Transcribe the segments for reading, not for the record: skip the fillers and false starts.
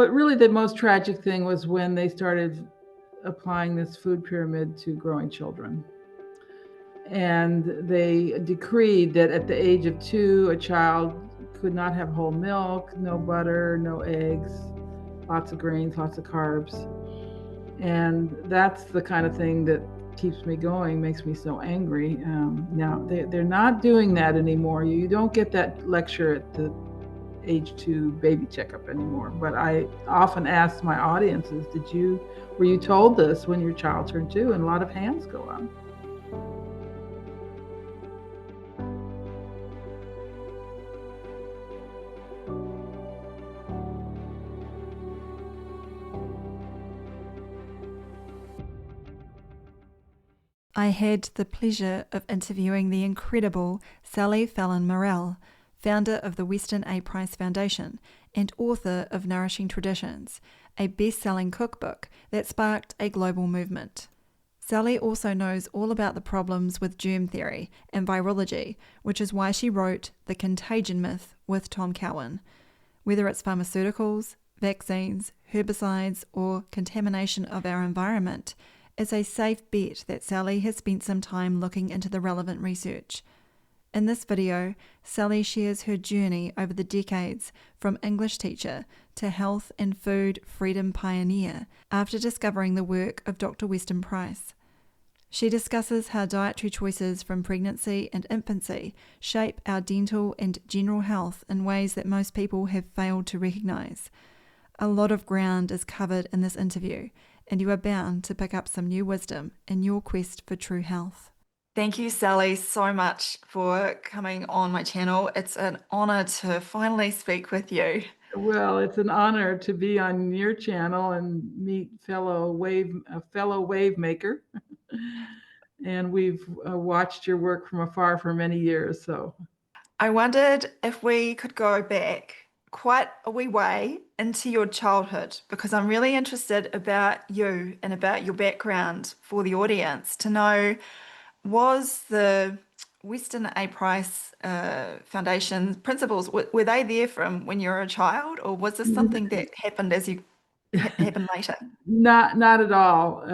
But really the most tragic thing was when they started applying this food pyramid to growing children. And they decreed that at the age of 2, a child could not have whole milk, no butter, no eggs, lots of grains, lots of carbs. And that's the kind of thing that keeps me going, makes me so angry. Now, they're not doing that anymore. You don't get that lecture at the age 2 baby checkup anymore. But I often ask my audiences, were you told this when your child turned 2? And a lot of hands go up. I had the pleasure of interviewing the incredible Fallon Morell, founder of the Weston A Foundation and author of Nourishing Traditions, a best-selling cookbook that sparked a global movement. Sally also knows all about the problems with germ theory and virology, which is why she wrote The Contagion Myth with Tom Cowan. Whether it's pharmaceuticals, vaccines, herbicides, or contamination of our environment, it's a safe bet that Sally has spent some time looking into the relevant research. In this video, Sally shares her journey over the decades from English teacher to health and food freedom pioneer after discovering the work of Dr. Weston Price. She discusses how dietary choices from pregnancy and infancy shape our dental and general health in ways that most people have failed to recognise. A lot of ground is covered in this interview, and you are bound to pick up some new wisdom in your quest for true health. Thank you, Sally, so much for coming on my channel. It's an honour to finally speak with you. Well, it's an honor to be on your channel and meet a fellow wave maker. And we've watched your work from afar for many years. So I wondered if we could go back quite a wee way into your childhood, because I'm really interested about you and about your background for the audience to know, was the Weston A. Price Foundation principles, were they there from when you were a child, or was this something that happened as you happened later? Not at all.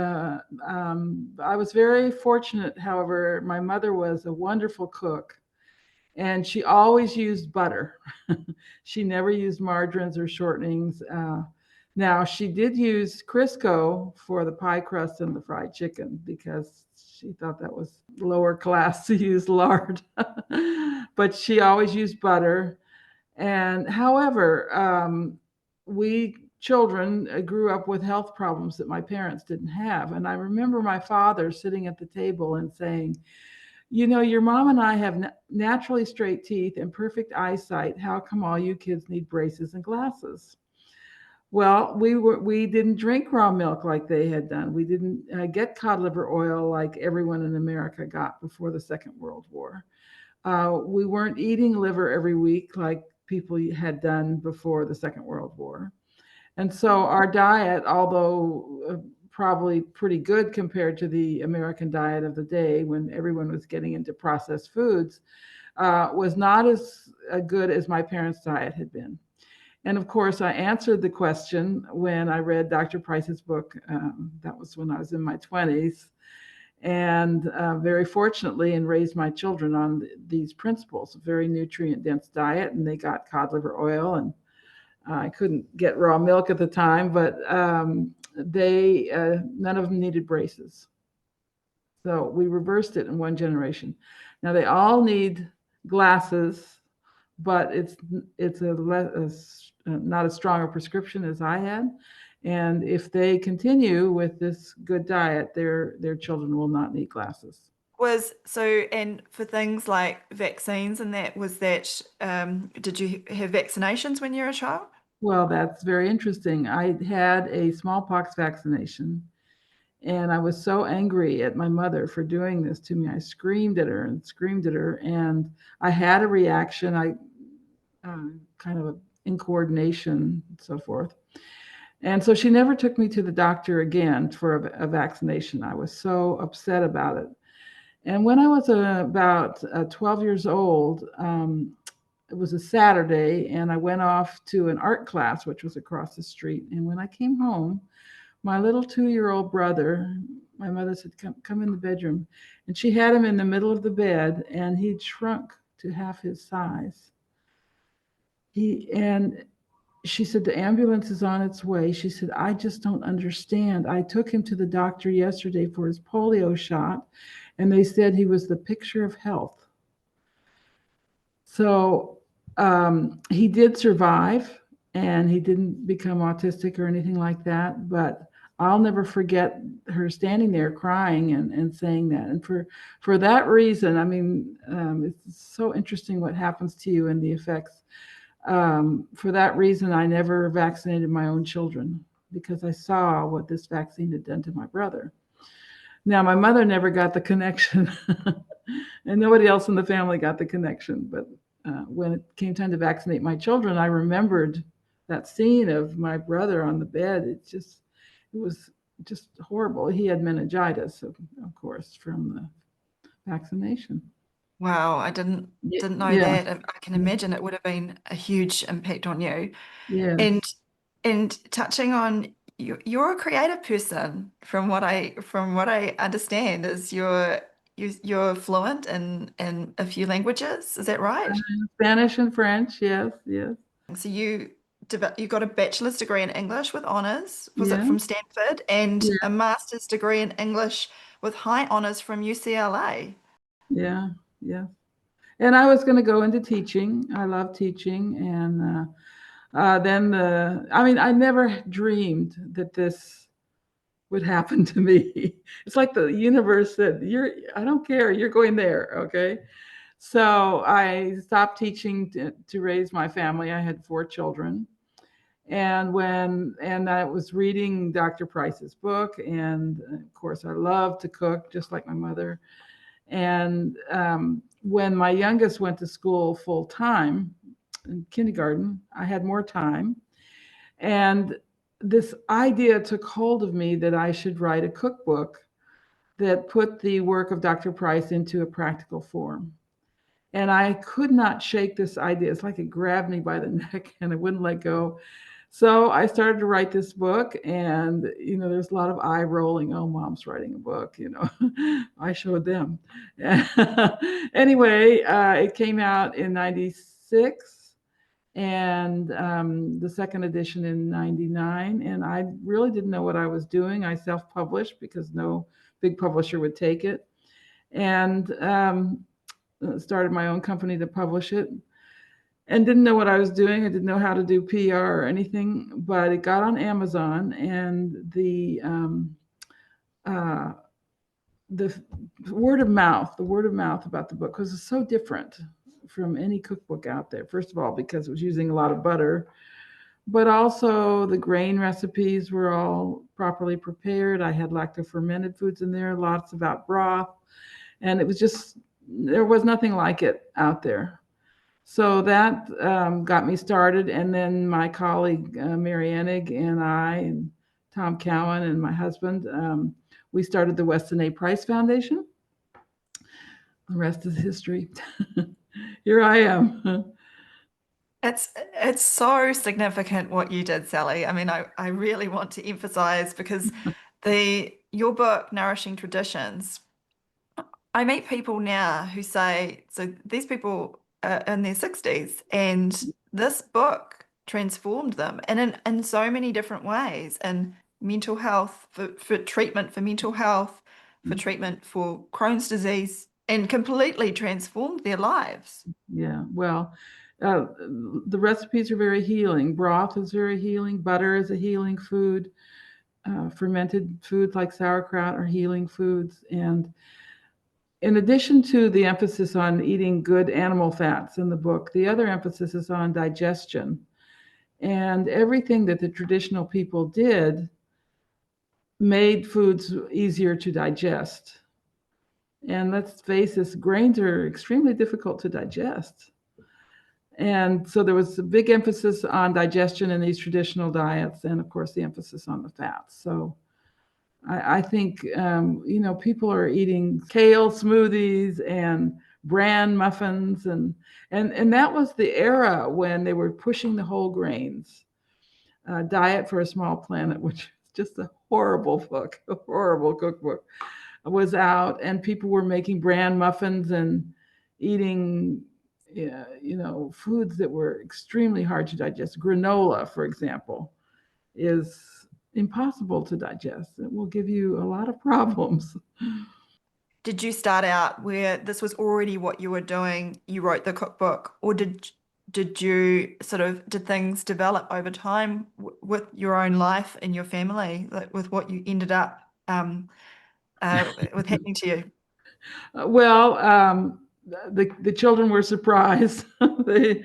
I was very fortunate, however. My mother was a wonderful cook, and she always used butter. She never used margarines or shortenings. Now, she did use Crisco for the pie crust and the fried chicken because she thought that was lower class to use lard. But she always used butter. And however, we children grew up with health problems that my parents didn't have. And I remember my father sitting at the table and saying, you know, your mom and I have naturally straight teeth and perfect eyesight. How come all you kids need braces and glasses? Well, we didn't drink raw milk like they had done. We didn't get cod liver oil like everyone in America got before the Second World War. We weren't eating liver every week like people had done before the Second World War. And so our diet, although probably pretty good compared to the American diet of the day when everyone was getting into processed foods, was not as good as my parents' diet had been. And of course, I answered the question when I read Dr. Price's book. That was when I was in my 20s. And very fortunately, and raised my children on these principles, a very nutrient dense diet. And they got cod liver oil, and I couldn't get raw milk at the time, but none of them needed braces. So we reversed it in one generation. Now they all need glasses, but it's not as strong a prescription as I had. And if they continue with this good diet, their children will not need glasses. And for things like vaccines and that, did you have vaccinations when you were a child? Well, that's very interesting. I had a smallpox vaccination, and I was so angry at my mother for doing this to me. I screamed at her and screamed at her, and I had a reaction. I kind of incoordination and so forth. And so she never took me to the doctor again for a vaccination. I was so upset about it. And when I was about 12 years old, it was a Saturday, and I went off to an art class, which was across the street. And when I came home, my little 2-year-old brother, my mother said, come in the bedroom. And she had him in the middle of the bed, and he'd shrunk to half his size. And she said, the ambulance is on its way. She said, I just don't understand. I took him to the doctor yesterday for his polio shot, and they said he was the picture of health. So he did survive, and he didn't become autistic or anything like that. But I'll never forget her standing there crying and saying that. And for that reason, I mean, it's so interesting what happens to you and the effects. For that reason, I never vaccinated my own children because I saw what this vaccine had done to my brother. Now, my mother never got the connection, and nobody else in the family got the connection. But when it came time to vaccinate my children, I remembered that scene of my brother on the bed. It was just horrible. He had meningitis, of course, from the vaccination. Wow, I didn't know Yeah, that. I can imagine it would have been a huge impact on you. And yes, and touching on you're a creative person from what I understand is you're fluent in a few languages. Is that right? Spanish and French. Yes, yes, So you got a bachelor's degree in English with honors, was it yeah, from Stanford, and yeah, a master's degree in English with high honors from UCLA. yeah, yeah. And I was going to go into teaching. I love teaching, and then I mean, I never dreamed that this would happen to me. It's like the universe said, I don't care, you're going there, okay? So I stopped teaching to raise my family. I had 4 children. And I was reading Dr. Price's book, and of course, I love to cook, just like my mother. And when my youngest went to school full time in kindergarten, I had more time. And this idea took hold of me that I should write a cookbook that put the work of Dr. Price into a practical form. And I could not shake this idea. It's like it grabbed me by the neck and it wouldn't let go. So I started to write this book, and there's a lot of eye rolling. Oh, mom's writing a book. I showed them. Anyway, it came out in '96, and the second edition in '99. And I really didn't know what I was doing. I self-published because no big publisher would take it, and started my own company to publish it, and didn't know what I was doing. I didn't know how to do PR or anything, but it got on Amazon, and uh, the the word of mouth about the book was so different from any cookbook out there. First of all, because it was using a lot of butter, but also the grain recipes were all properly prepared. I had lacto-fermented foods in there, lots about broth, and it was just, there was nothing like it out there. So that got me started. And then my colleague, Mary Enig, and I, and Tom Cowan, and my husband, we started the Weston A. Price Foundation. The rest is history. Here I am. It's so significant what you did, Sally. I mean, I really want to emphasize because your book, Nourishing Traditions, I meet people now who say, so these people are in their 60s, and this book transformed them and in so many different ways, and mental health, for treatment for mental health, for treatment for Crohn's disease, and completely transformed their lives. Yeah, well, uh, the recipes are very healing. Broth is very healing. Butter is a healing food. Fermented foods like sauerkraut are healing foods. And in addition to the emphasis on eating good animal fats in the book, the other emphasis is on digestion. And everything that the traditional people did made foods easier to digest. And let's face this, grains are extremely difficult to digest. And so there was a big emphasis on digestion in these traditional diets, and of course, the emphasis on the fats. So I think, people are eating kale smoothies and bran muffins, and that was the era when they were pushing the whole grains. Diet for a Small Planet, which is just a horrible book, a horrible cookbook, was out, and people were making bran muffins and eating, yeah, foods that were extremely hard to digest. Granola, for example, is impossible to digest. It will give you a lot of problems. Did you start out where this was already what you were doing? You wrote the cookbook, or did you did things develop over time with your own life and your family, like with what you ended up with happening to you? Well, the children were surprised. they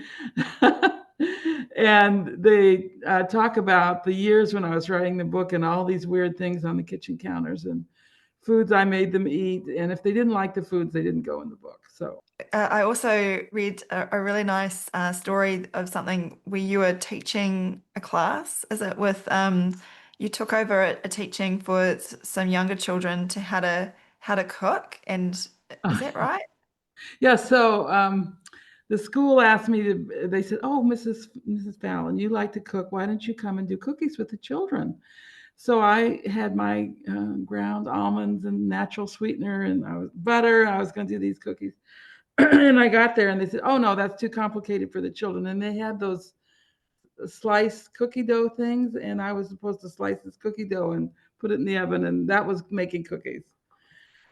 and they talk about the years when I was writing the book and all these weird things on the kitchen counters and foods I made them eat. And if they didn't like the foods, they didn't go in the book. So I also read a really nice story of something where you were teaching a class. Is it with you took over a teaching for some younger children to how to cook, and is that right? yeah, so the school asked me to. They said, "Oh, Mrs. Fallon, you like to cook. Why don't you come and do cookies with the children?" So I had my ground almonds and natural sweetener and butter. I was going to do these cookies, and I got there and they said, "Oh no, that's too complicated for the children." And they had those sliced cookie dough things, and I was supposed to slice this cookie dough and put it in the oven, and that was making cookies.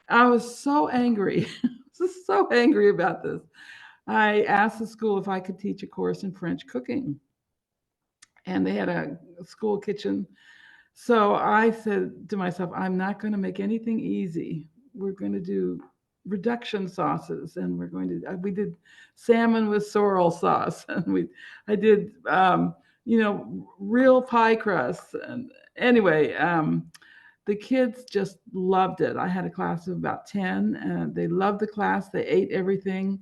I was so angry, just so angry about this. I asked the school if I could teach a course in French cooking, and they had a school kitchen. So I said to myself, I'm not going to make anything easy. We're going to do reduction sauces, and we did salmon with sorrel sauce, and I did, real pie crusts. And anyway, the kids just loved it. I had a class of about 10, and they loved the class. They ate everything.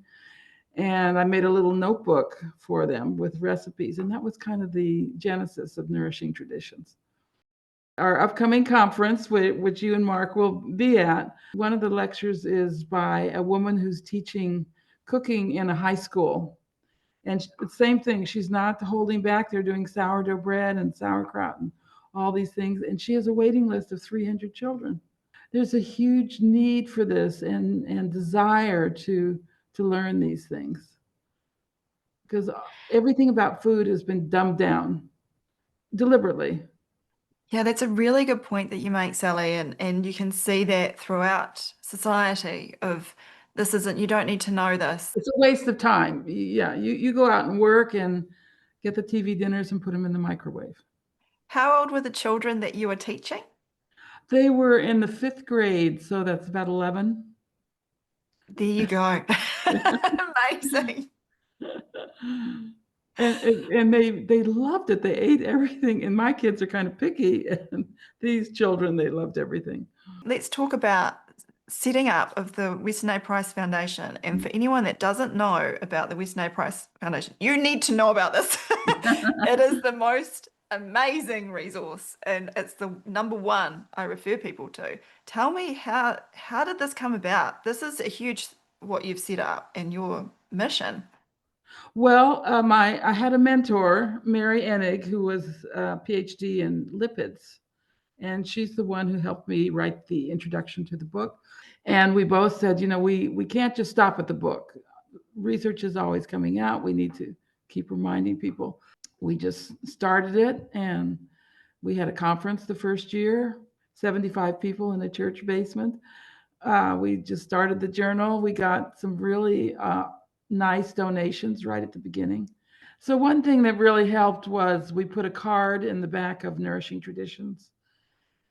And I made a little notebook for them with recipes. And that was kind of the genesis of Nourishing Traditions. Our upcoming conference, which you and Mark will be at, one of the lectures is by a woman who's teaching cooking in a high school. And same thing, she's not holding back. They're doing sourdough bread and sauerkraut and all these things. And she has a waiting list of 300 children. There's a huge need for this and desire to learn these things because everything about food has been dumbed down deliberately. Yeah, that's a really good point that you make, Sally, and you can see that throughout society of this isn't, you don't need to know this. It's a waste of time. Yeah, you go out and work and get the TV dinners and put them in the microwave. How old were the children that you were teaching? They were in the fifth grade, so that's about 11. There you go. Amazing. And they loved it. They ate everything. And my kids are kind of picky, and these children, they loved everything. Let's talk about setting up of the Weston A. Price Foundation. And for anyone that doesn't know about the Weston A. Price Foundation, you need to know about this. It is the most amazing resource, and it's the number one I refer people to. Tell me how did this come about? This is a huge what you've set up and your mission. Well, I had a mentor, Mary Enig, who was a PhD in lipids, and she's the one who helped me write the introduction to the book. And we both said, we can't just stop at the book. Research is always coming out. We need to keep reminding people. We just started it, and we had a conference the first year, 75 people in a church basement. We just started the journal. We got some really nice donations right at the beginning. So one thing that really helped was we put a card in the back of Nourishing Traditions,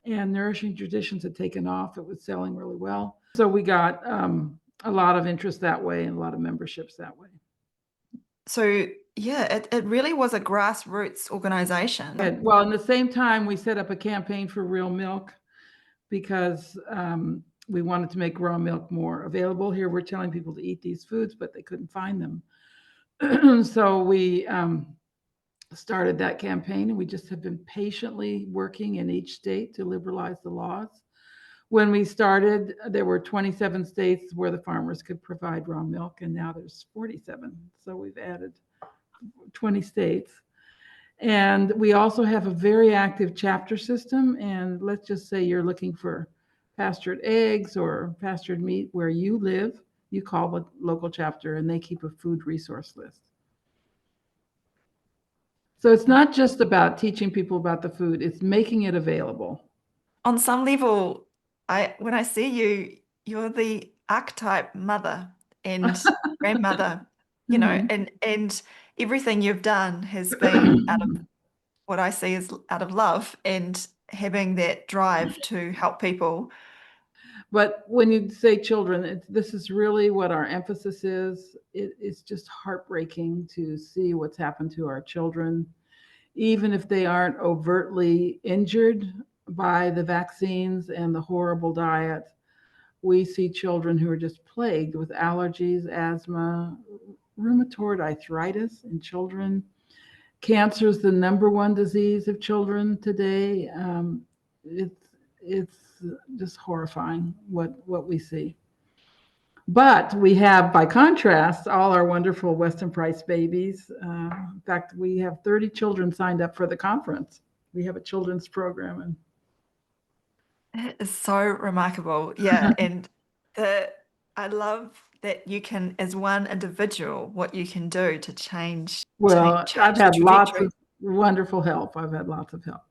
and Nourishing Traditions had taken off. It was selling really well. So we got a lot of interest that way and a lot of memberships that way. So yeah, it really was a grassroots organization. Well, in the same time, we set up a campaign for real milk because we wanted to make raw milk more available. Here we're telling people to eat these foods, but they couldn't find them. So we started that campaign, and we just have been patiently working in each state to liberalize the laws. When we started, there were 27 states where the farmers could provide raw milk, and now there's 47. So we've added 20 states. And we also have a very active chapter system. And let's just say you're looking for pastured eggs or pastured meat where you live, you call the local chapter and they keep a food resource list. So it's not just about teaching people about the food, it's making it available. On some level, when I see you, you're the archetype mother and grandmother, Mhm. and everything you've done has been out of what I see as out of love and having that drive to help people. But when you say children, this is really what our emphasis is. It's just heartbreaking to see what's happened to our children, even if they aren't overtly injured by the vaccines and the horrible diet. We see children who are just plagued with allergies, asthma, rheumatoid arthritis in children. Cancer is the number one disease of children today. It's just horrifying what we see. But we have, by contrast, all our wonderful Weston Price babies. In fact, we have 30 children signed up for the conference. We have a children's program, and It is so remarkable. Yeah. And I love that you can, as one individual, what you can do to well, I've change the had lots trajectory. of wonderful help. I've had lots of help.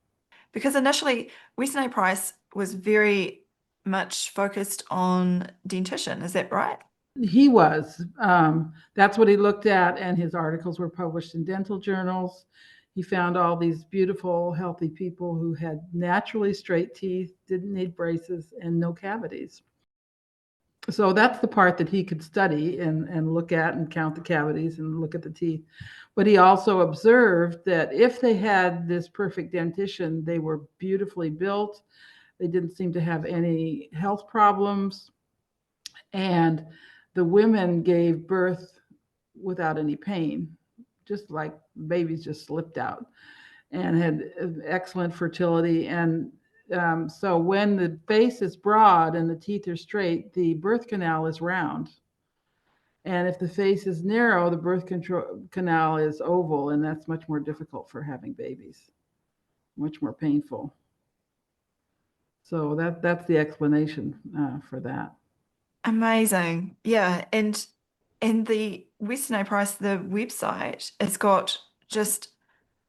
Because initially, Weston A. Price was very much focused on dentition. Is that right? He was. That's what he looked at, and his articles were published in dental journals. He found all these beautiful, healthy people who had naturally straight teeth, didn't need braces, and no cavities. So that's the part that he could study and look at and count the cavities and look at the teeth. But he also observed that if they had this perfect dentition, they were beautifully built. They didn't seem to have any health problems. And the women gave birth without any pain, just like babies just slipped out, and had excellent fertility. And so when the face is broad and the teeth are straight, the birth canal is round. And if the face is narrow, the canal is oval, and that's much more difficult for having babies, much more painful. So that's the explanation for that. Amazing. Yeah. And the Weston A. Price, the website, it's got just,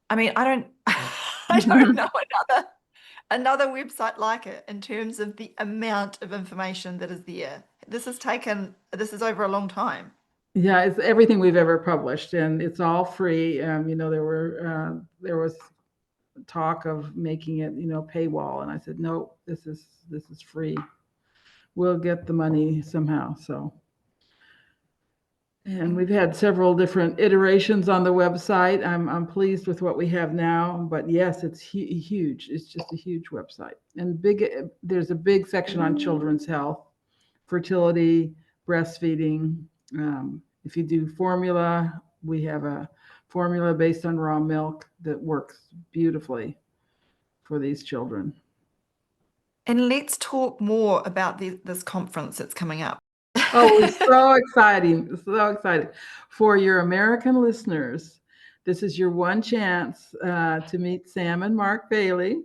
I mean, I don't I don't know another website like it in terms of the amount of information that is there. This is over a long time. Yeah, it's everything we've ever published, and it's all free. There was talk of making it, paywall, and I said, no, this is free. We'll get the money somehow. So, and we've had several different iterations on the website. I'm pleased with what we have now, but yes, it's huge. It's just a huge website, and big. There's a big section on children's health, fertility, breastfeeding. If you do formula, we have a formula based on raw milk that works beautifully for these children. And let's talk more about this conference that's coming up. Oh, it's so exciting. So exciting. For your American listeners, this is your one chance to meet Sam and Mark Bailey.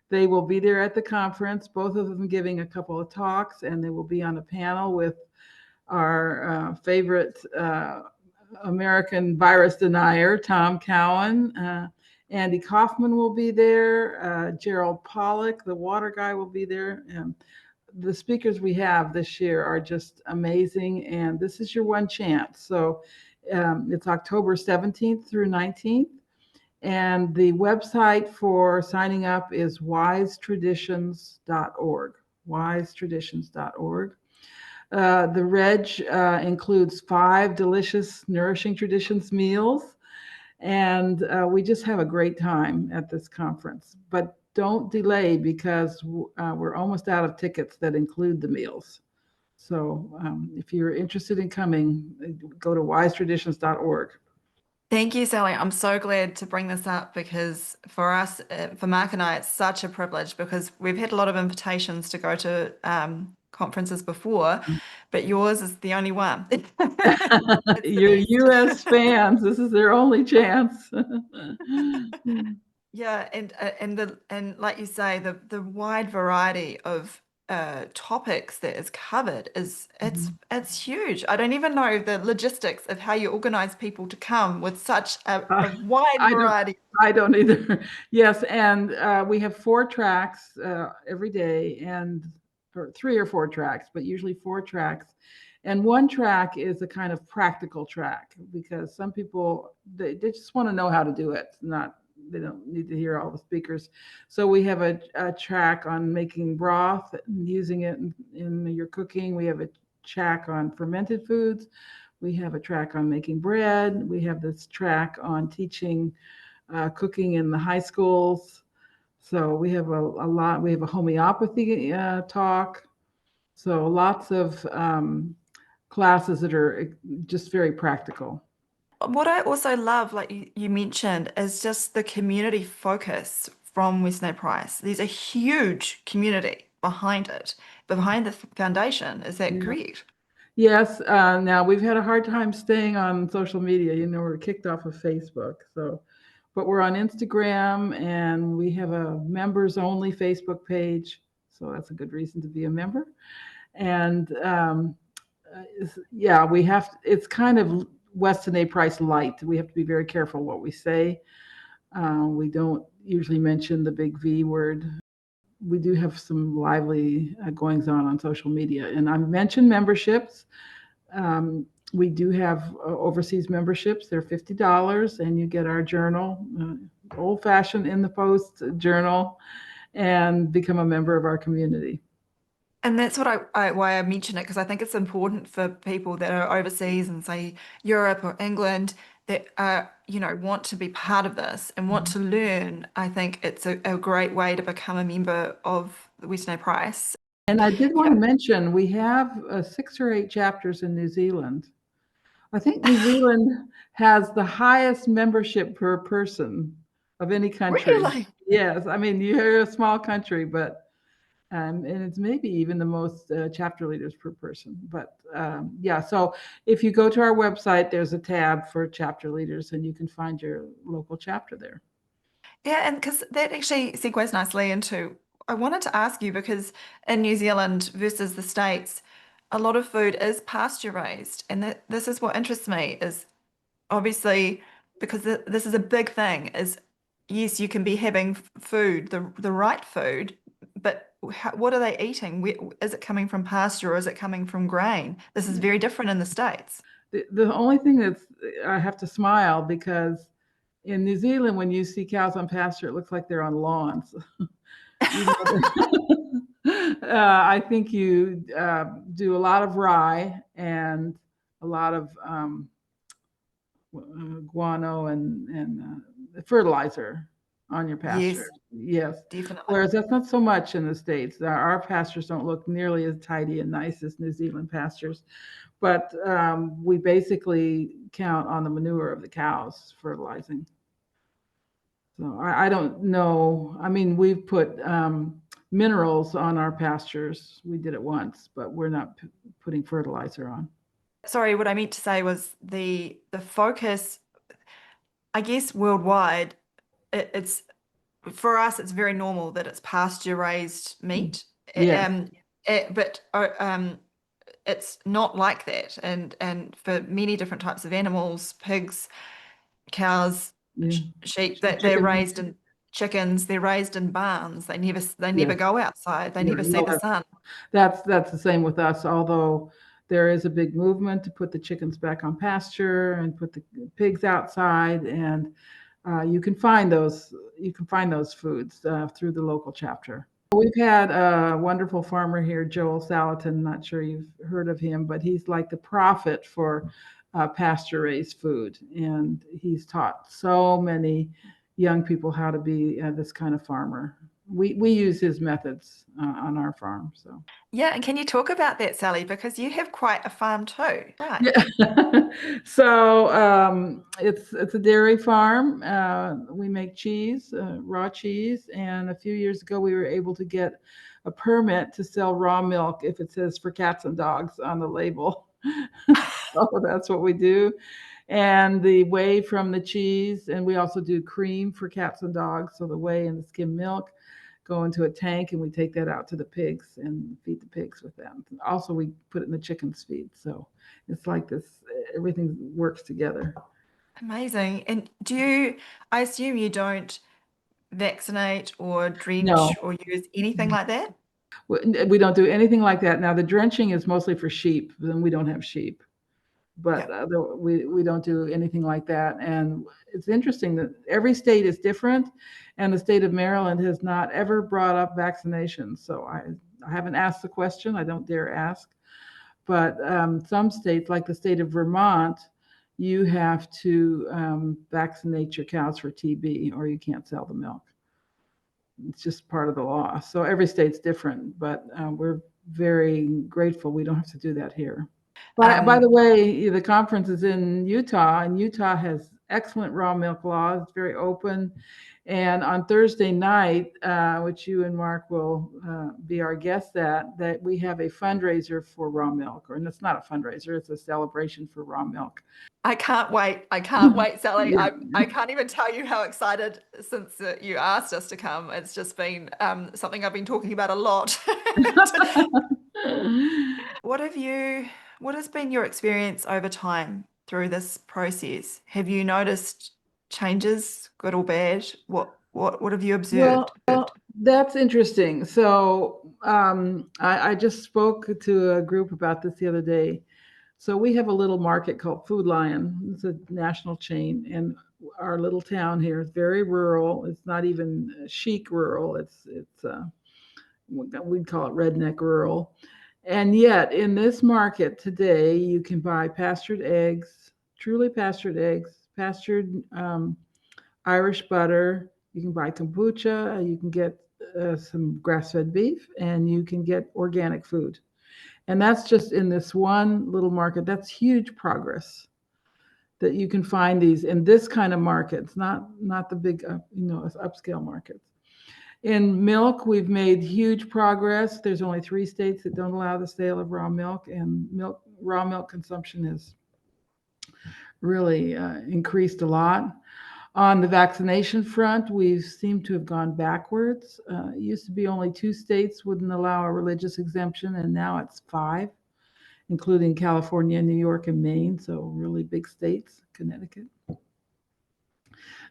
They will be there at the conference, both of them giving a couple of talks, and they will be on a panel with our favorite American virus denier, Tom Cowan. Andy Kaufman will be there. Gerald Pollack, the water guy, will be there. The speakers we have this year are just amazing, and this is your one chance. So it's October 17th through 19th. And the website for signing up is wisetraditions.org. Wisetraditions.org. The reg includes 5 delicious Nourishing Traditions meals, and we just have a great time at this conference. But don't delay because we're almost out of tickets that include the meals. So if you're interested in coming, go to wisetraditions.org. Thank you, Sally. I'm so glad to bring this up because for us, for Mark and I, it's such a privilege because we've had a lot of invitations to go to conferences before, but yours is the only one. It's the Your best. US fans, this is their only chance. Yeah, and like you say, the wide variety of topics that is covered is it's huge. I don't even know the logistics of how you organize people to come with such a wide I don't variety. I don't either. Yes, and we have 4 tracks every day, and or 3 or 4 tracks, but usually 4 tracks. And one track is a kind of practical track because some people they just want to know how to do it, not they don't need to hear all the speakers. So we have a track on making broth and using it in your cooking. We have a track on fermented foods. We have a track on making bread. We have this track on teaching cooking in the high schools. So we have a lot. We have a homeopathy talk. So lots of classes that are just very practical. What I also love, like you mentioned, is just the community focus from Weston A Price. There's a huge community behind it, behind the foundation. Is that Yeah. correct? Yes. Now we've had a hard time staying on social media. We're kicked off of Facebook. So, but we're on Instagram and we have a members only Facebook page. So that's a good reason to be a member. And yeah, we have, it's kind of Weston A Price light. We have to be very careful what we say. We don't usually mention the big V word. We do have some lively goings on social media. And I mentioned memberships. We do have overseas memberships. They're $50, and you get our journal, old fashioned in the post journal, and become a member of our community. And that's what why I mention it because I think it's important for people that are overseas and say Europe or England that want to be part of this and want to learn. I think it's a great way to become a member of the Weston A Price. And I did want Yeah, to mention we have 6 or 8 chapters in New Zealand. I think New Zealand has the highest membership per person of any country. really. Yes, I mean you're a small country, but and it's maybe even the most chapter leaders per person. But yeah, so if you go to our website, there's a tab for chapter leaders, and you can find your local chapter there. Yeah, and because that actually segues nicely into, I wanted to ask you because in New Zealand versus the States, a lot of food is pasture raised, and this is what interests me is obviously because this is a big thing is yes, you can be having food, the right food, but what are they eating? Is it coming from pasture or is it coming from grain? This is very different in the States. The only thing that's I have to smile because in New Zealand, when you see cows on pasture, it looks like they're on lawns. You I think you do a lot of rye and a lot of guano and fertilizer on your pasture. Yes, Yes. definitely. Whereas that's not so much in the States. Our pastures don't look nearly as tidy and nice as New Zealand pastures, but we basically count on the manure of the cows fertilizing. So I don't know. I mean, we've put minerals on our pastures. We did it once, but we're not putting fertilizer on. Sorry, what I meant to say was the focus, I guess worldwide, it's for us, it's very normal that it's pasture raised meat. Yes. Um, but it's not like that. And for many different types of animals, pigs, cows, Yeah. sheep, that they're Chicken. raised in chickens, they're raised in barns. They never Yes. go outside. They Yeah. never see No, the sun. that's the same with us. Although there is a big movement to put the chickens back on pasture and put the pigs outside, and you can find those foods through the local chapter. We've had a wonderful farmer here, Joel Salatin. Not sure you've heard of him, but he's like the prophet for pasture raised food. And he's taught so many young people how to be this kind of farmer. we use his methods on our farm. So Yeah, and can you talk about that, Sally? Because you have quite a farm too, right? yeah. So it's a dairy farm. We make cheese, raw cheese, and a few years ago we were able to get a permit to sell raw milk if it says for cats and dogs on the label. So that's what we do. And the whey from the cheese, and we also do cream for cats and dogs. So the whey and the skim milk go into a tank, and we take that out to the pigs and feed the pigs with them. Also, we put it in the chickens' feed. So it's like this, everything works together. Amazing. And I assume you don't vaccinate or No, drench or use anything like that? we don't do anything like that. Now, the drenching is mostly for sheep, then we don't have sheep. But Yeah. we don't do anything like that. And it's interesting that every state is different, and the state of Maryland has not ever brought up vaccinations. So I haven't asked the question. I don't dare ask. But some states, like the state of Vermont, you have to vaccinate your cows for TB, or you can't sell the milk. It's just part of the law. So every state's different, but we're very grateful we don't have to do that here. By the Um, way, the conference is in Utah, and Utah has excellent raw milk laws. It's very open. And on Thursday night, which you and Mark will be our guests at, that we have a fundraiser for raw milk. Or and it's not a fundraiser; it's a celebration for raw milk. I can't wait. I can't wait, Sally. Yeah. I can't even tell you how excited since you asked us to come. It's just been something I've been talking about a lot. What have you, what has been your experience over time through this process? Have you noticed changes, good or bad? What have you Well, observed? that's interesting. So I just spoke to a group about this the other day. So we have a little market called Food Lion. It's a national chain, and our little town here is very rural. It's not even chic rural. It's we'd call it redneck rural. And yet, in this market today, you can buy pastured eggs, truly pastured eggs, pastured Irish butter. You can buy kombucha. You can get some grass-fed beef, and you can get organic food. And that's just in this one little market. That's huge progress that you can find these in this kind of markets, not the big, upscale markets. In milk, we've made huge progress. There's only 3 states that don't allow the sale of raw milk, and raw milk consumption has really increased a lot. On the vaccination front, we seem to have gone backwards. It used to be only 2 states wouldn't allow a religious exemption, and now it's 5, including California, New York, and Maine. So really big states, Connecticut.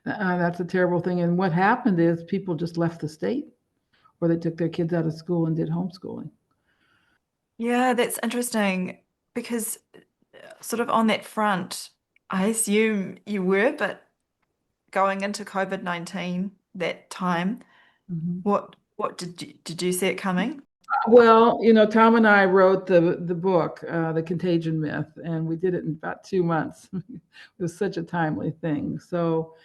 That's a terrible thing. And what happened is people just left the state, or they took their kids out of school and did homeschooling. Yeah, that's interesting because sort of on that front, I assume you were, but going into COVID-19 that time, Mhm. what did you see it coming? Well, Tom and I wrote the book, The Contagion Myth, and we did it in about 2 months. It was such a timely thing. So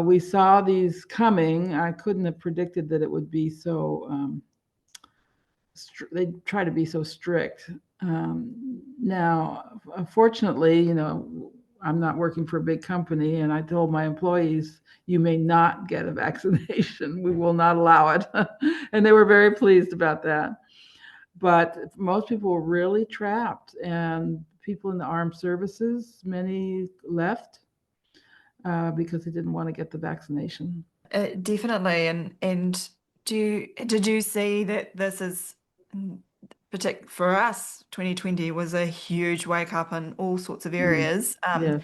we saw these coming. I couldn't have predicted that it would be so. They try to be so strict. Now, unfortunately, I'm not working for a big company, and I told my employees, you may not get a vaccination. We will not allow it. And they were very pleased about that. But most people were really trapped, and people in the armed services, many left because they didn't want to get the vaccination. Definitely, and did you see that this is for us, 2020 was a huge wake up in all sorts of Mm, areas. yes.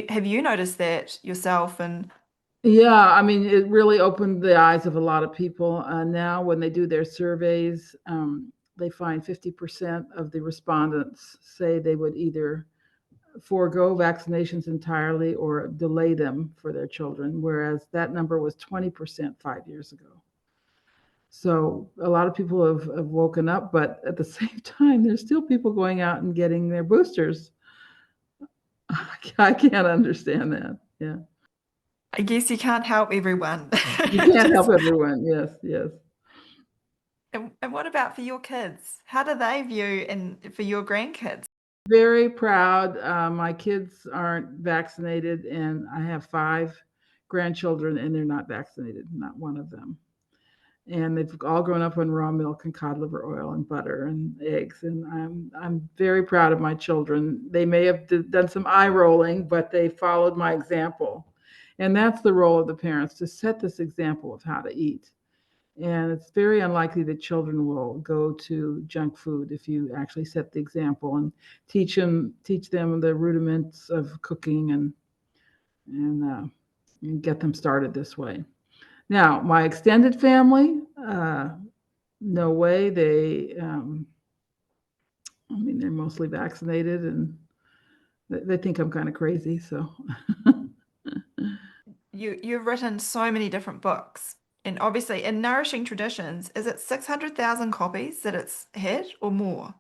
Have you noticed that yourself? And Yeah, I mean, it really opened the eyes of a lot of people. Now, when they do their surveys, they find 50% of the respondents say they would either forego vaccinations entirely or delay them for their children, whereas that number was 20% 5 years ago. So a lot of people have woken up, but at the same time, there's still people going out and getting their boosters. I can't understand that. Yeah. I guess you can't help everyone. You can't help Just, everyone. Yes, yes. and what about for your kids? How do they view and for your grandkids? Very proud. My kids aren't vaccinated, and I have 5 grandchildren, and they're not vaccinated, not one of them. And they've all grown up on raw milk and cod liver oil and butter and eggs. And I'm very proud of my children. They may have done some eye rolling, but they followed my example. And that's the role of the parents, to set this example of how to eat. And it's very unlikely that children will go to junk food if you actually set the example and teach them the rudiments of cooking and get them started this way. Now, my extended family, no way. I mean, they're mostly vaccinated, and they think I'm kind of crazy. So, You've written so many different books, and obviously in Nourishing Traditions, is it 600,000 copies that it's had or more?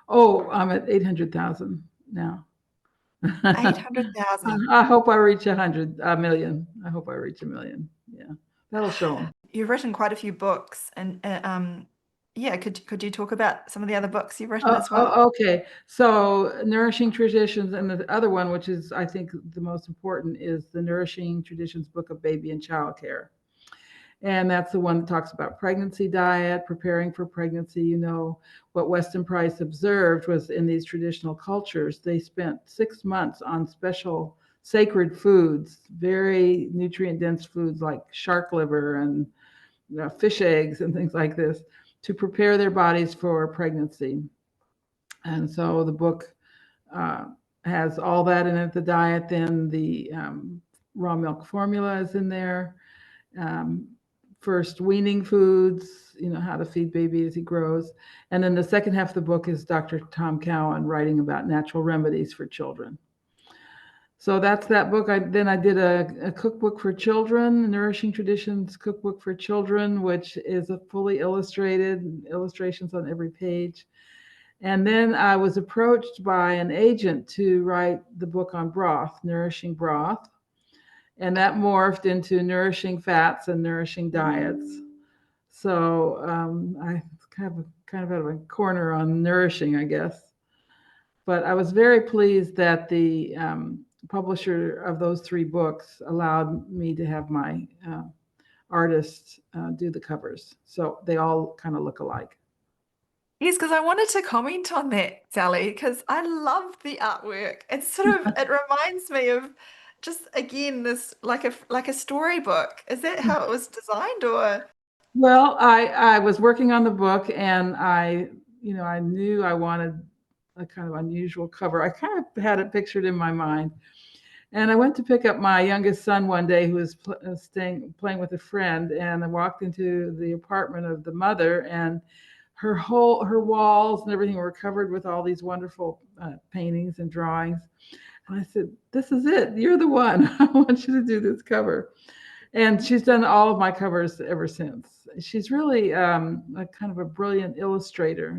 oh, I'm at 800,000 now. I 800,000. I hope I reach a million. I hope I reach a million. Yeah, that'll show them. You've written quite a few books, and yeah, could you talk about some of the other books you've written Oh, as well? oh, okay. So, Nourishing Traditions, and the other one, which is I think the most important, is the Nourishing Traditions book of baby and child care. And that's the one that talks about pregnancy diet, preparing for pregnancy. What Weston Price observed was, in these traditional cultures, they spent 6 months on special sacred foods, very nutrient dense foods like shark liver and fish eggs and things like this, to prepare their bodies for pregnancy. And so the book uh, has all that in it, the diet, then the raw milk formula is in there, um, first weaning foods, how to feed baby as he grows. And then the second half of the book is Dr. Tom Cowan writing about natural remedies for children. So that's that book. I did a cookbook for children, Nourishing Traditions cookbook for children, which is a fully illustrated, illustrations on every page. And then I was approached by an agent to write the book on broth, Nourishing Broth, and that morphed into Nourishing Fats and Nourishing Diets. So I kind of have a corner on nourishing, I guess. But I was very pleased that the publisher of those 3 books allowed me to have my artists do the covers. So they all kind of look alike. Yes, because I wanted to comment on that, Sally, because I love the artwork. It reminds me of just again this like a storybook. Is that how it was designed or? Well, I was working on the book, and I knew I wanted a kind of unusual cover. I kind of had it pictured in my mind. And I went to pick up my youngest son one day, who was playing with a friend, and I walked into the apartment of the mother, and her walls and everything were covered with all these wonderful paintings and drawings. And I said, "This is it. You're the one. I want you to do this cover." And she's done all of my covers ever since. She's really a kind of a brilliant illustrator.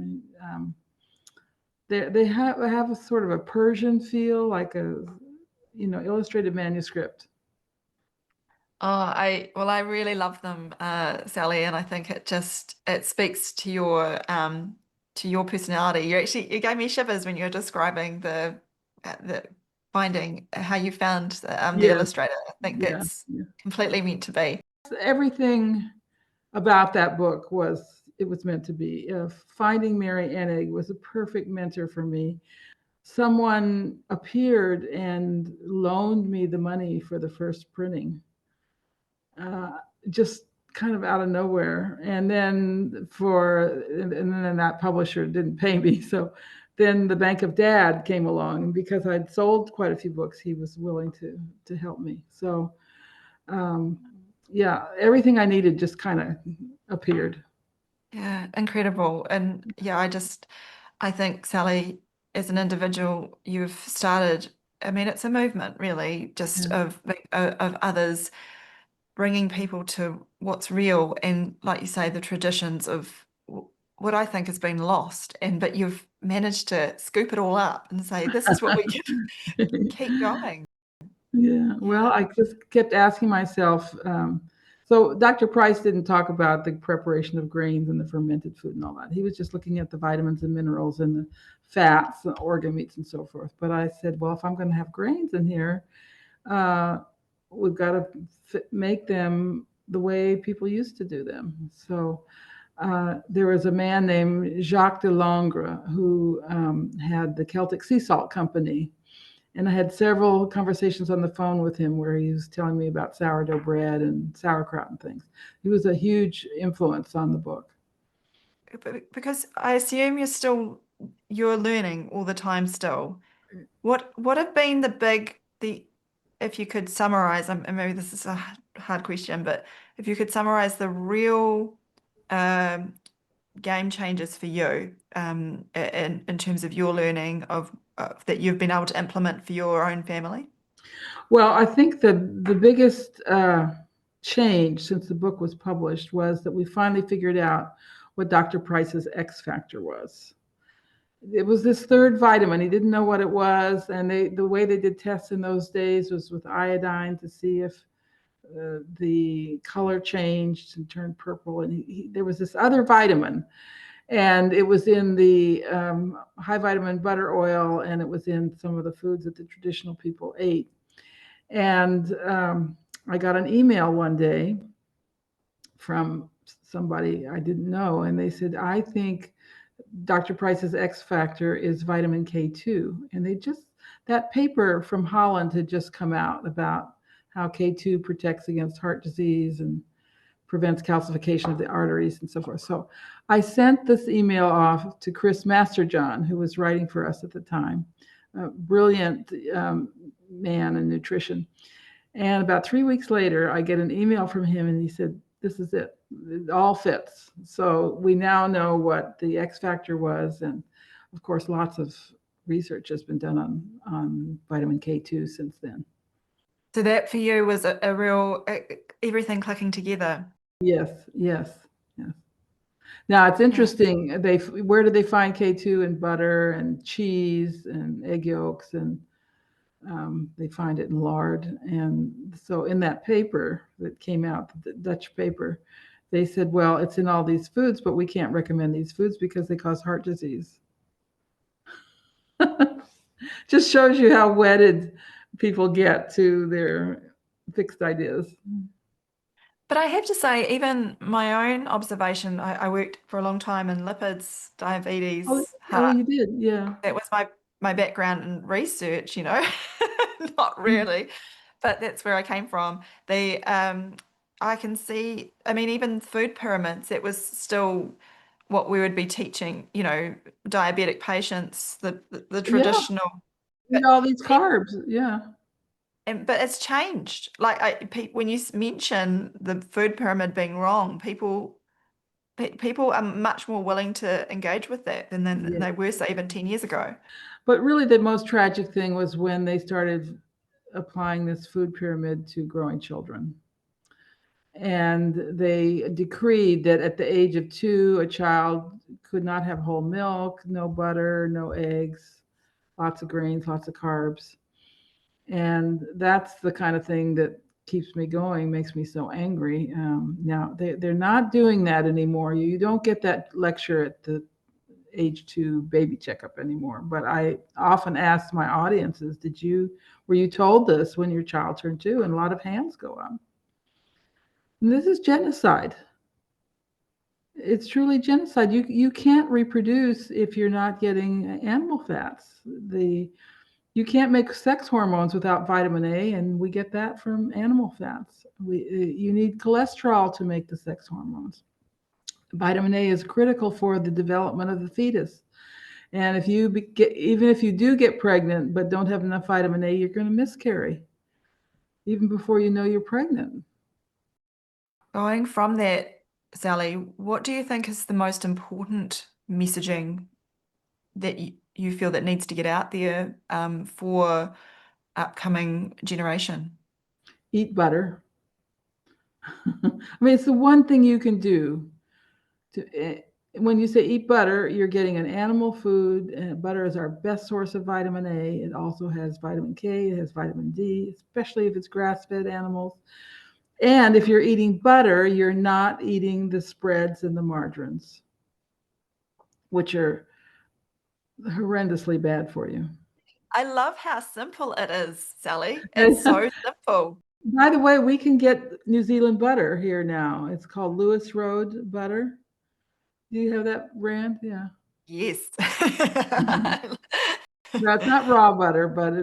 They have a sort of a Persian feel, like a illustrated manuscript. Oh, I really love them, Sally, and I think it speaks to your personality. You gave me shivers when you were describing the finding how you found the Yes, illustrator. I think yeah, that's yeah. completely meant to be. Everything about that book was meant to be. Finding Mary Enig was a perfect mentor for me. Someone appeared and loaned me the money for the first printing, uh, just kind of out of nowhere. And then that publisher didn't pay me. So then the Bank of Dad came along, and because I'd sold quite a few books, he was willing to help me. So um, yeah, everything I needed just kind of appeared. Yeah, incredible. And yeah, I think Sally, as an individual, you've started. I mean, it's a movement, really, just Yeah. of others bringing people to what's real and, like you say, the traditions of what I think has been lost. But you've managed to scoop it all up and say, this is what we can keep going. Yeah. Well, Yeah. I just kept asking myself. So Dr. Price didn't talk about the preparation of grains and the fermented food and all that. He was just looking at the vitamins and minerals and the fats, the organ meats, and so forth. But I said, well, if I'm going to have grains in here, uh, we've got to make them the way people used to do them. So there was a man named Jacques de Langres who had the Celtic Sea Salt Company. And I had several conversations on the phone with him where he was telling me about sourdough bread and sauerkraut and things. He was a huge influence on the book. Because I assume you're learning all the time still. What have been the if you could summarize, and maybe this is a hard question, but if you could summarize the real um, game changers for you in terms of your learning of that you've been able to implement for your own family? Well, I think the biggest change since the book was published was that we finally figured out what Dr. Price's X factor was. It was this third vitamin. He didn't know what it was, and the way they did tests in those days was with iodine to see if the color changed and turned purple. And there was this other vitamin, and it was in the high vitamin butter oil, and it was in some of the foods that the traditional people ate. And I got an email one day from somebody I didn't know, and they said, I think Dr. Price's X factor is vitamin K2. And that paper from Holland had just come out about how K2 protects against heart disease and prevents calcification of the arteries and so forth. So I sent this email off to Chris Masterjohn, who was writing for us at the time, a brilliant man in nutrition. And about 3 weeks later, I get an email from him, and he said, this is it. It all fits. So we now know what the X factor was. And of course, lots of research has been done on vitamin K2 since then. So that for you was a real everything clicking together. Yes, yes, yes. Now it's Yeah. interesting. Where do they find K2 in butter and cheese and egg yolks, and they find it in lard. And so in that paper that came out, the Dutch paper, they said, well, it's in all these foods, but we can't recommend these foods because they cause heart disease. Just shows you how wedded people get to their fixed ideas. But I have to say, even my own observation, I worked for a long time in lipids, Oh, diabetes, oh, heart. you did, yeah. That was my background in research, not really, but that's where I came from. I can see, I mean, even food pyramids, it was still what we would be teaching, diabetic patients, the Yeah, traditional, eat but all these people, carbs. Yeah, but it's changed. Like when you mention the food pyramid being wrong, people are much more willing to engage with that than yeah. they were, say, even 10 years ago. But really, the most tragic thing was when they started applying this food pyramid to growing children. And they decreed that at the age of 2, a child could not have whole milk, no butter, no eggs, lots of grains, lots of carbs. And that's the kind of thing that keeps me going, makes me so angry. Now, they're not doing that anymore. You don't get that lecture at the age 2 baby checkup anymore. But I often ask my audiences, were you told this when your child turned 2? And a lot of hands go up. And this is genocide. It's truly genocide. You can't reproduce if you're not getting animal fats. You can't make sex hormones without vitamin A, and we get that from animal fats. You need cholesterol to make the sex hormones. Vitamin A is critical for the development of the fetus. And even if you do get pregnant but don't have enough vitamin A, you're going to miscarry even before you know you're pregnant. Going from that, Sally, what do you think is the most important messaging that you feel that needs to get out there for upcoming generation? Eat butter. I mean, it's the one thing you can do to When you say eat butter, you're getting an animal food. And butter is our best source of vitamin A. It also has vitamin K, it has vitamin D, especially if it's grass fed animals. And if you're eating butter, you're not eating the spreads and the margarines, which are horrendously bad for you. I love how simple it is, Sally. It's And so simple. by the way, we can get New Zealand butter here now. It's called Lewis Road butter. Do you have that brand? Yeah. Yes. No, it's not raw butter, but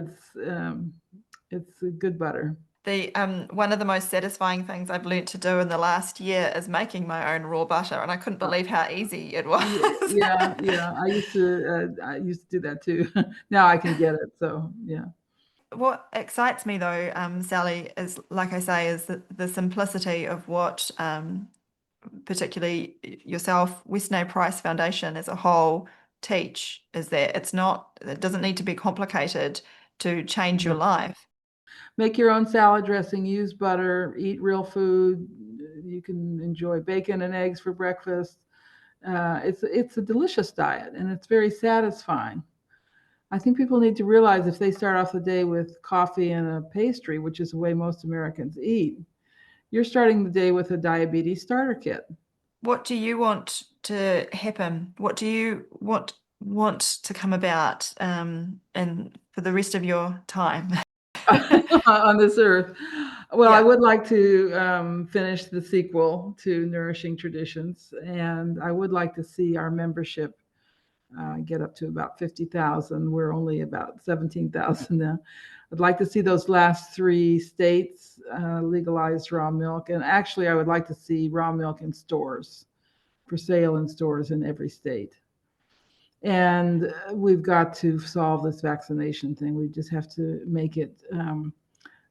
it's a good butter. The one of the most satisfying things I've learnt to do in the last year is making my own raw butter, and I couldn't Uh, believe how easy it was. yeah, yeah. I used to do that too. Now I can get it. So yeah, What excites me though, Sally, is like I say, is the simplicity of what particularly yourself, Weston A Price Foundation as a whole teach is that it doesn't need to be complicated to change your no. life. Make your own salad dressing. Use butter. Eat real food. You can enjoy bacon and eggs for breakfast. It's a delicious diet and it's very satisfying. I think people need to realize if they start off the day with coffee and a pastry, which is the way most Americans eat, you're starting the day with a diabetes starter kit. What do you want to happen? What do you want to come about and for the rest of your time? On this earth. Well, I Yeah. would like to finish the sequel to Nourishing Traditions, and I would like to see our membership get up to about 50,000. We're only about 17,000 now. I'd like to see those last three states legalize raw milk, and actually, I would like to see raw milk in stores for sale in stores in every state. And we've got to solve this vaccination thing. We just have to make it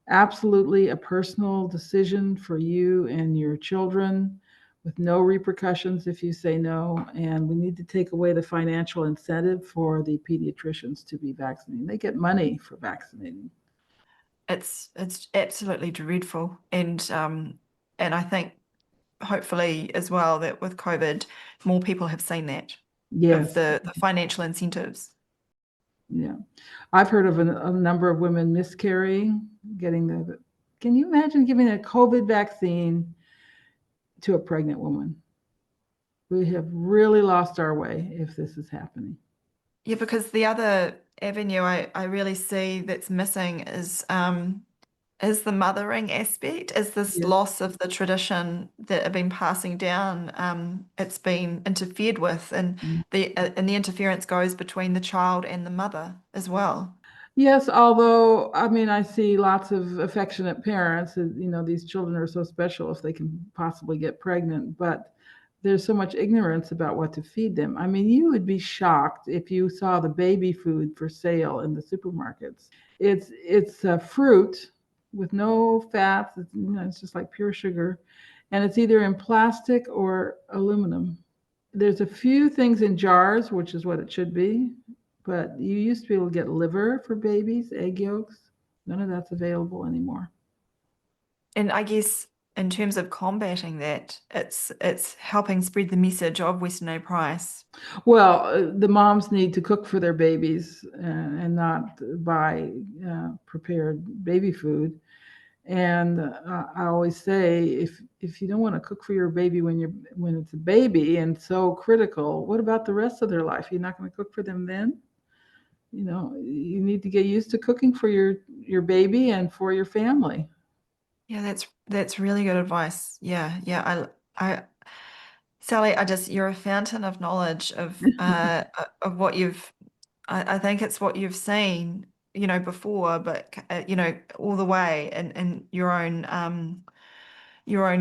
absolutely a personal decision for you and your children with no repercussions if you say no. And we need to take away the financial incentive for the pediatricians to be vaccinating. They get money for vaccinating. It's absolutely dreadful, and I think hopefully as well that with COVID, more people have seen that of Yes. the financial incentives. Yeah. I've heard of a number of women miscarrying, getting the. Can you imagine giving a COVID vaccine to a pregnant woman? We have really lost our way if this is happening. Yeah, because the other avenue I really see that's missing is the mothering aspect, is this Yes. loss of the tradition that have been passing down. It's been interfered with, and the interference goes between the child and the mother as well. Yes, although I mean, I see lots of affectionate parents. These children are so special if they can possibly get pregnant, but there's so much ignorance about what to feed them. I mean, you would be shocked if you saw the baby food for sale in the supermarkets. It's a fruit with no fats. It's just like pure sugar, and it's either in plastic or aluminum. There's a few things in jars, which is what it should be, but you used to be able to get liver for babies, egg yolks. None of that's available anymore. And I guess in terms of combating that, it's helping spread the message of Weston A Price. Well, the moms need to cook for their babies and not buy prepared baby food. And I always say, if you don't want to cook for your baby when it's a baby and so critical, what about the rest of their life? You're not going to cook for them then? You need to get used to cooking for your baby and for your family. Yeah, that's really good advice. Yeah, yeah. I Sally, you're a fountain of knowledge of what you've. I think it's what you've seen, before, but all the way in your own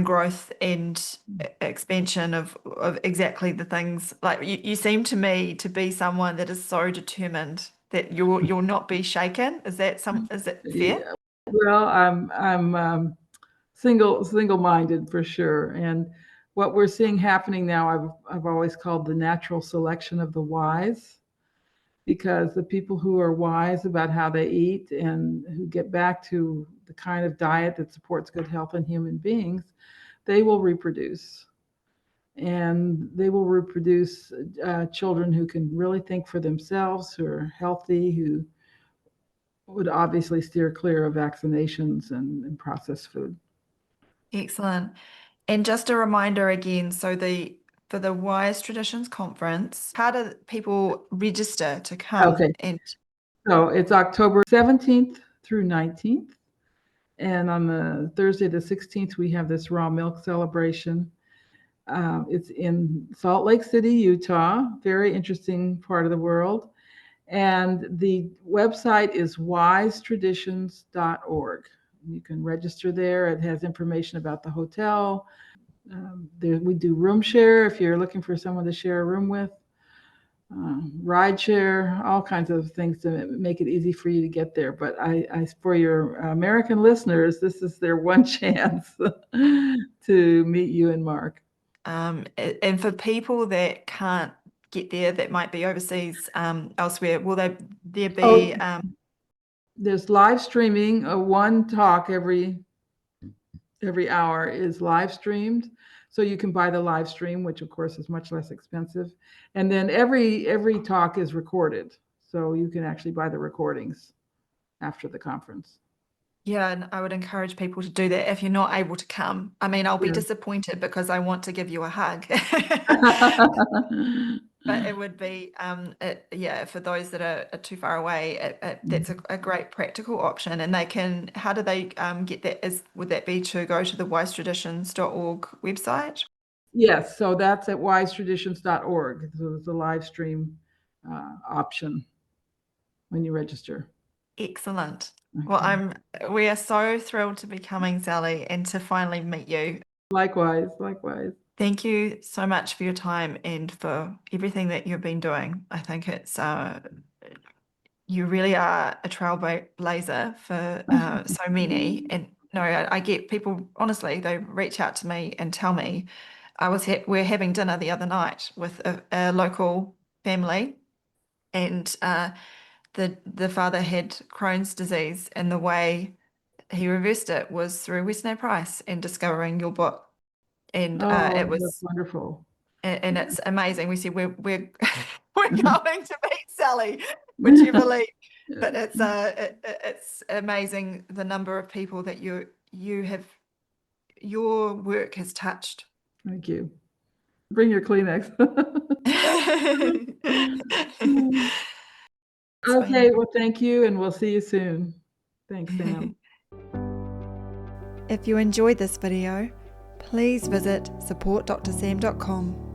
growth and expansion of exactly the things. Like you seem to me to be someone that is so determined that you'll not be shaken. Is that fair? Yeah. Well, I'm single-minded for sure, and what we're seeing happening now, I've always called the natural selection of the wise, because the people who are wise about how they eat and who get back to the kind of diet that supports good health in human beings, they will reproduce. and they will reproduce children who can really think for themselves, who are healthy, who would obviously steer clear of vaccinations and processed food. Excellent. And just a reminder again, so for the Wise Traditions Conference, how do people register to come? Okay, And so it's October 17th through 19th. And on the Thursday, the 16th, we have this raw milk celebration. It's in Salt Lake City, Utah, very interesting part of the world. And the website is wisetraditions.org. You can register there. It has information about the hotel. We do room share if you're looking for someone to share a room with, ride share, all kinds of things to make it easy for you to get there. But for your American listeners, this is their one chance to meet you and Mark. and for people that can't get there, that might be overseas, elsewhere, will there be? There's live streaming. One talk every hour is live streamed, so you can buy the live stream, which of course is much less expensive. And then every talk is recorded, so you can actually buy the recordings after the conference. Yeah, and I would encourage people to do that if you're not able to come. I mean, I'll be Yeah. disappointed because I want to give you a hug. But it would be, yeah, for those that are too far away, that's a great practical option. And how do they get that? Would that be to go to the wisetraditions.org website? Yes, so that's at wisetraditions.org. So there's a live stream option when you register. Excellent. Okay. Well, we are so thrilled to be coming, Sally, and to finally meet you. Likewise. Thank you so much for your time and for everything that you've been doing. I think you really are a trailblazer for so many. And no, I get people, honestly, they reach out to me and tell me. We're having dinner the other night with a local family, and the father had Crohn's disease, and the way he reversed it was through Weston A and discovering your book. And Oh, it that's was, wonderful. and it's amazing. We said we're we're going to meet Sally, would you believe? But it's amazing the number of people that your work has touched. Thank you. Bring your Kleenex. Okay, well, thank you, and we'll see you soon. Thanks, Sam. If you enjoyed this video, please visit supportdrsam.com.